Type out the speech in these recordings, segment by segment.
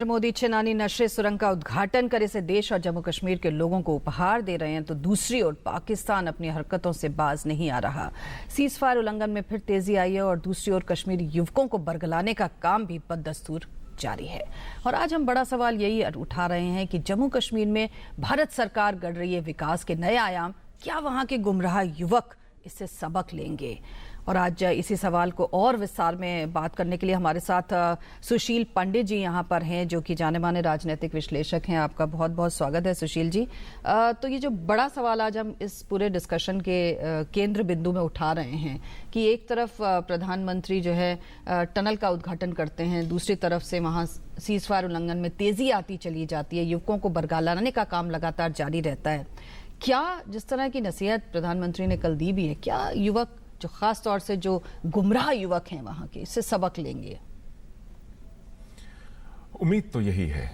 मोदी चिनानी नशे सुरंग का उद्घाटन कर इसे देश और जम्मू कश्मीर के लोगों को उपहार दे रहे हैं, तो दूसरी ओर पाकिस्तान अपनी हरकतों से बाज नहीं आ रहा। सीजफायर उल्लंघन में फिर तेजी आई है और दूसरी ओर कश्मीरी युवकों को बरगलाने का काम भी बददस्तूर जारी है। और आज हम बड़ा सवाल यही उठा रहे हैं कि जम्मू कश्मीर में भारत सरकार गढ़ रही है विकास के नए आयाम, क्या वहां के गुमराह युवक इससे सबक लेंगे? और आज इसी सवाल को और विस्तार में बात करने के लिए हमारे साथ सुशील पंडित जी यहाँ पर हैं, जो कि जाने माने राजनीतिक विश्लेषक हैं। आपका बहुत बहुत स्वागत है सुशील जी। तो ये जो बड़ा सवाल आज हम इस पूरे डिस्कशन के केंद्र बिंदु में उठा रहे हैं कि एक तरफ प्रधानमंत्री जो है टनल का उद्घाटन करते हैं, दूसरी तरफ से वहाँ सीजफायर उल्लंघन में तेजी आती चली जाती है, युवकों को बरगलाने का काम लगातार जारी रहता है। क्या जिस तरह की नसीहत प्रधानमंत्री ने कल दी भी है, क्या युवक जो खास तौर से जो गुमराह युवक हैं वहां के, इससे सबक लेंगे? उम्मीद तो यही है,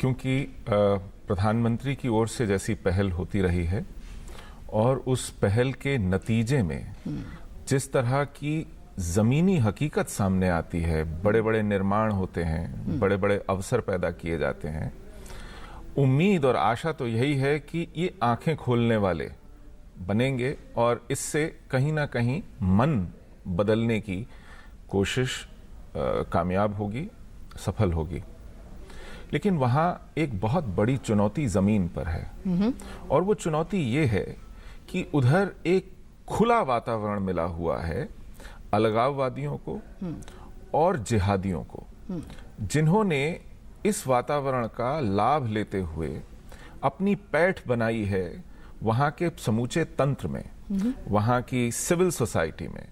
क्योंकि प्रधानमंत्री की ओर से जैसी पहल होती रही है और उस पहल के नतीजे में जिस तरह की जमीनी हकीकत सामने आती है, बड़े बड़े निर्माण होते हैं, बड़े बड़े अवसर पैदा किए जाते हैं, उम्मीद और आशा तो यही है कि ये आंखें खोलने वाले बनेंगे और इससे कहीं ना कहीं मन बदलने की कोशिश कामयाब होगी, सफल होगी। लेकिन वहाँ एक बहुत बड़ी चुनौती जमीन पर है और वो चुनौती ये है कि उधर एक खुला वातावरण मिला हुआ है अलगाववादियों को और जिहादियों को, जिन्होंने इस वातावरण का लाभ लेते हुए अपनी पैठ बनाई है वहाँ के समूचे तंत्र में, वहाँ की सिविल सोसाइटी में,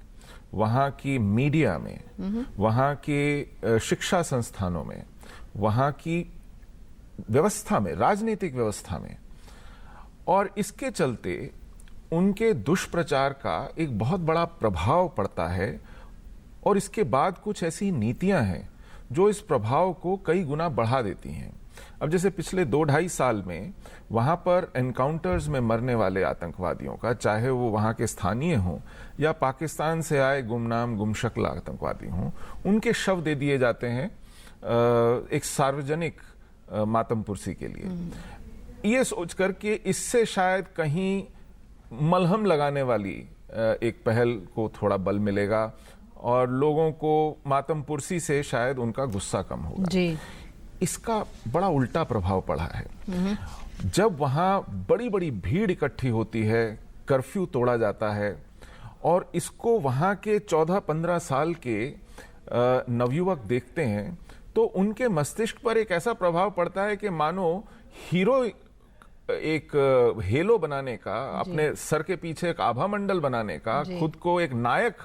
वहाँ की मीडिया में, वहाँ के शिक्षा संस्थानों में, वहाँ की व्यवस्था में, राजनीतिक व्यवस्था में। और इसके चलते उनके दुष्प्रचार का एक बहुत बड़ा प्रभाव पड़ता है और इसके बाद कुछ ऐसी नीतियां हैं जो इस प्रभाव को कई गुना बढ़ा देती हैं। अब जैसे पिछले 2-2.5 साल में वहां पर एनकाउंटर्स में मरने वाले आतंकवादियों का, चाहे वो वहां के स्थानीय हों या पाकिस्तान से आए गुमनाम गुमशक्ल आतंकवादी हों, उनके शव दे दिए जाते हैं एक सार्वजनिक मातम पुरसी के लिए, ये सोचकर कि इससे शायद कहीं मलहम लगाने वाली एक पहल को थोड़ा बल मिलेगा और लोगों को मातम पुरसी से शायद उनका गुस्सा कम होगा जी। इसका बड़ा उल्टा प्रभाव पड़ा है। जब वहां बड़ी बड़ी भीड़ इकट्ठी होती है, कर्फ्यू तोड़ा जाता है और इसको वहां के 14-15 साल के नवयुवक देखते हैं, तो उनके मस्तिष्क पर एक ऐसा प्रभाव पड़ता है कि मानो हीरो एक हेलो बनाने का, अपने सर के पीछे एक आभा मंडल बनाने का, खुद को एक नायक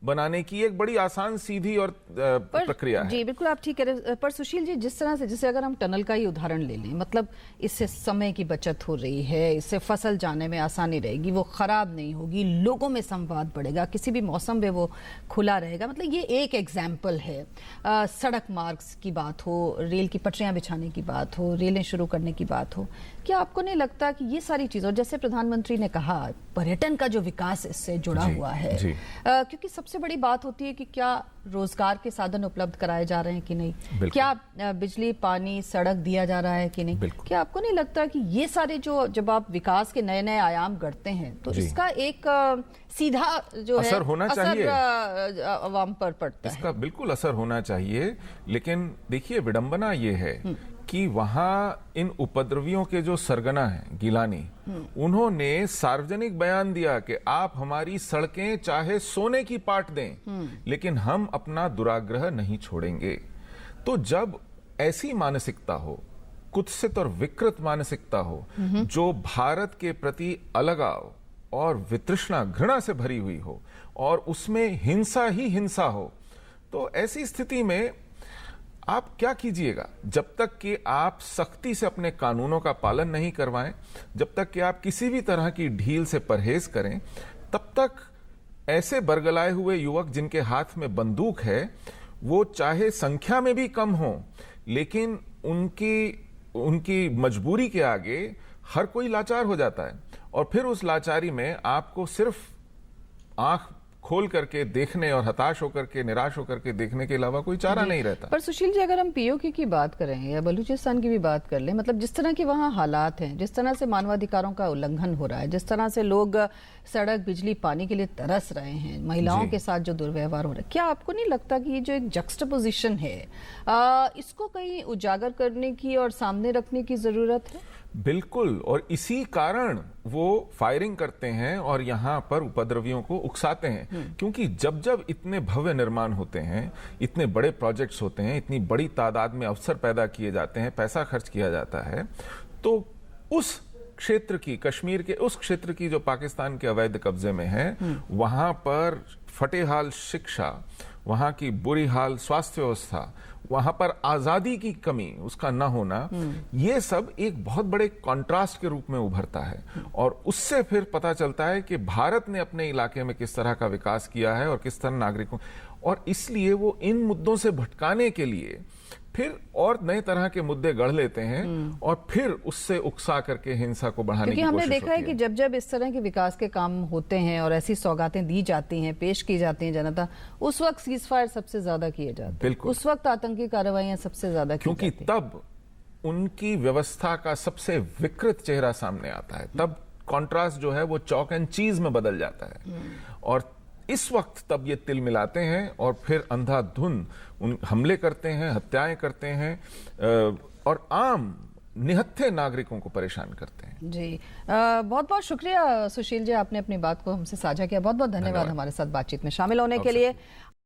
बनाने की एक बड़ी आसान सीधी और प्रक्रिया है। जी बिल्कुल, आप ठीक कह रहे हैं। पर सुशील जी, जिस तरह से, जैसे अगर हम टनल का ही उदाहरण ले लें, मतलब इससे समय की बचत हो रही है, इससे फसल जाने में आसानी रहेगी, वो खराब नहीं होगी, लोगों में संवाद बढ़ेगा, किसी भी मौसम में वो खुला रहेगा, मतलब ये एक एग्जाम्पल है। सड़क मार्ग की बात हो, रेल की पटरियां बिछाने की बात हो, रेलें शुरू करने की बात हो, क्या आपको नहीं लगता कि ये सारी चीजें, और जैसे प्रधानमंत्री ने कहा पर्यटन का जो विकास इससे जुड़ा हुआ है, क्योंकि सबसे बड़ी बात होती है कि क्या रोजगार के साधन उपलब्ध कराए जा रहे हैं कि नहीं, क्या बिजली, पानी, सड़क दिया जा रहा है कि नहीं, क्या आपको नहीं लगता कि ये सारे जो, जब आप विकास के नए नए आयाम गढ़ते हैं तो इसका एक सीधा जो असर होना चाहिए, अवाम पर पड़ता है? इसका बिल्कुल असर होना चाहिए। लेकिन देखिए, विडंबना ये है कि वहां इन उपद्रवियों के जो सरगना हैं, गिलानी, उन्होंने सार्वजनिक बयान दिया कि आप हमारी सड़कें चाहे सोने की पाट दें, लेकिन हम अपना दुराग्रह नहीं छोड़ेंगे। तो जब ऐसी मानसिकता हो, कुत्सित और विकृत मानसिकता हो, जो भारत के प्रति अलगाव और वितृष्णा, घृणा से भरी हुई हो और उसमें हिंसा ही हिंसा हो, तो ऐसी स्थिति में आप क्या कीजिएगा? जब तक कि आप सख्ती से अपने कानूनों का पालन नहीं करवाएं, जब तक कि आप किसी भी तरह की ढील से परहेज करें, तब तक ऐसे बरगलाए हुए युवक जिनके हाथ में बंदूक है, वो चाहे संख्या में भी कम हो, लेकिन उनकी मजबूरी के आगे हर कोई लाचार हो जाता है और फिर उस लाचारी में आपको सिर्फ आंख खोल करके देखने और हताश होकर के, निराश होकर के देखने के अलावा कोई चारा नहीं रहता। पर सुशील जी, अगर हम पीओके की बात करें या बलूचिस्तान की भी बात कर लें, मतलब जिस तरह के वहाँ हालात हैं, जिस तरह से मानवाधिकारों का उल्लंघन हो रहा है, जिस तरह से लोग सड़क, बिजली, पानी के लिए तरस रहे हैं, महिलाओं के साथ जो दुर्व्यवहार हो रहा है, क्या आपको नहीं लगता कि ये जो एक जक्सटापोजिशन है, इसको कहीं उजागर करने की और सामने रखने की जरूरत है? बिल्कुल, और इसी कारण वो फायरिंग करते हैं और यहां पर उपद्रवियों को उकसाते हैं, क्योंकि जब जब इतने भव्य निर्माण होते हैं, इतने बड़े प्रोजेक्ट्स होते हैं, इतनी बड़ी तादाद में अवसर पैदा किए जाते हैं, पैसा खर्च किया जाता है, तो उस क्षेत्र की, कश्मीर के उस क्षेत्र की जो पाकिस्तान के अवैध कब्जे में है, वहां पर फटेहाल शिक्षा, वहां की बुरी हाल स्वास्थ्य व्यवस्था, वहां पर आजादी की कमी, उसका न होना, ये सब एक बहुत बड़े कॉन्ट्रास्ट के रूप में उभरता है। और उससे फिर पता चलता है कि भारत ने अपने इलाके में किस तरह का विकास किया है और किस तरह नागरिकों, और इसलिए वो इन मुद्दों से भटकाने के लिए फिर और नए तरह के मुद्दे गढ़ लेते हैं और फिर उससे उकसा करके हिंसा को बढ़ाने की कोशिश होती है। क्योंकि हमने देखा है कि जब जब इस तरह के विकास के काम होते हैं और ऐसी सौगातें दी जाती हैं, पेश की जाती हैं जनता, उस वक्त सीज फायर सबसे ज्यादा किए जाते हैं, उस वक्त आतंकी कार्रवाइयां सबसे ज्यादा की क्योंकि जाती हैं। तब उनकी व्यवस्था का सबसे विकृत चेहरा सामने आता है, तब कॉन्ट्रास्ट जो है वो चॉक एंड चीज में बदल जाता है, और इस वक्त तब ये तिल मिलाते हैं और फिर अंधाधुंध उन हमले करते हैं, हत्याएं करते हैं और आम निहत्थे नागरिकों को परेशान करते हैं। जी, बहुत बहुत शुक्रिया सुशील जी, आपने अपनी बात को हमसे साझा किया। बहुत बहुत धन्यवाद हमारे साथ बातचीत में शामिल होने के लिए।